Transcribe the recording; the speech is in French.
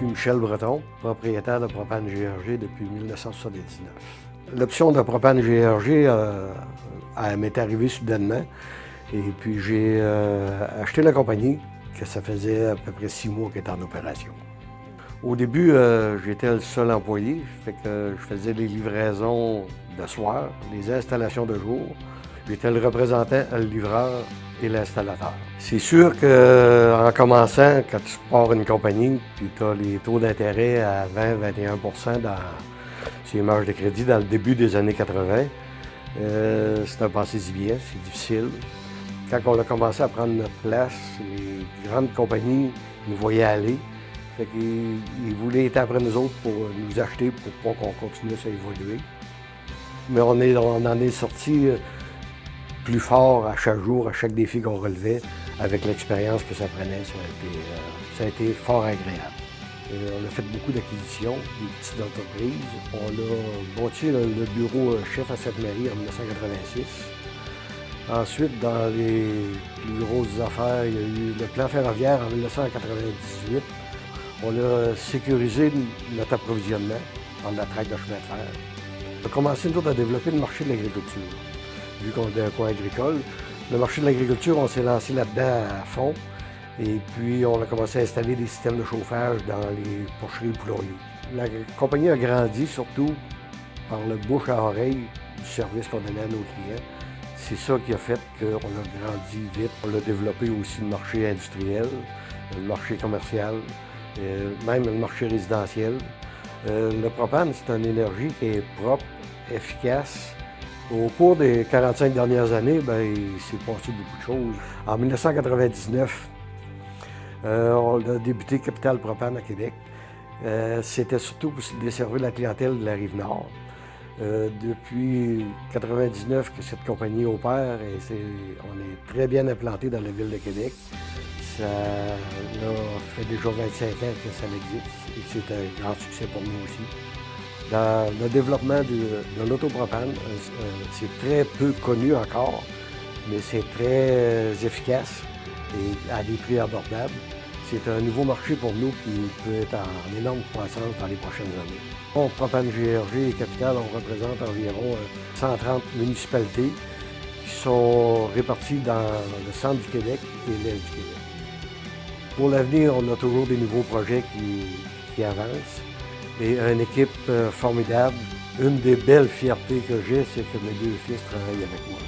suis Michel Breton, propriétaire de Propane GRG depuis 1979. L'option de Propane GRG m'est arrivée soudainement et puis j'ai acheté la compagnie, que ça faisait à peu près 6 mois qu'elle était en opération. Au début, j'étais le seul employé, fait que je faisais les livraisons de soir, les installations de jour. J'étais le représentant, le livreur et l'installateur. C'est sûr qu'en commençant, quand tu pars une compagnie, puis tu as les taux d'intérêt à 20-21 % dans ces marges de crédit dans le début des années 80, c'est un passé-y-bien, c'est difficile. Quand on a commencé à prendre notre place, les grandes compagnies nous voyaient aller. Fait qu'ils voulaient être après nous autres pour nous acheter pour pas qu'on continue à évoluer. Mais on en est sorti plus fort à chaque jour, à chaque défi qu'on relevait, avec l'expérience que ça prenait. Ça a été fort agréable. On a fait beaucoup d'acquisitions, des petites entreprises. On a bâti le bureau chef à Sainte-Marie en 1986. Ensuite, dans les plus grosses affaires, il y a eu le plan ferroviaire en 1998. On a sécurisé notre approvisionnement par la traque de chemin de fer. On a commencé nous autres, à développer le marché de l'agriculture. Vu qu'on est un coin agricole, le marché de l'agriculture, on s'est lancé là-dedans à fond. Et puis, on a commencé à installer des systèmes de chauffage dans les porcheries et poulaillers. La compagnie a grandi surtout par le bouche à oreille du service qu'on donnait à nos clients. C'est ça qui a fait qu'on a grandi vite. On a développé aussi le marché industriel, le marché commercial, même le marché résidentiel. Le propane, c'est une énergie qui est propre, efficace. Au cours des 45 dernières années, il s'est passé beaucoup de choses. En 1999, on a débuté Capital Propane à Québec. C'était surtout pour desservir la clientèle de la Rive-Nord. Depuis 1999 que cette compagnie opère, on est très bien implanté dans la ville de Québec. Ça fait déjà 25 ans que ça existe et c'est un grand succès pour nous aussi. Dans le développement de l'autopropane, c'est très peu connu encore, mais c'est très efficace et à des prix abordables. C'est un nouveau marché pour nous qui peut être en énorme croissance dans les prochaines années. Bon, Propane GRG et Capital, on représente environ 130 municipalités qui sont réparties dans le centre du Québec et l'est du Québec. Pour l'avenir, on a toujours des nouveaux projets qui avancent et une équipe formidable. Une des belles fiertés que j'ai, c'est que mes 2 fils travaillent avec moi.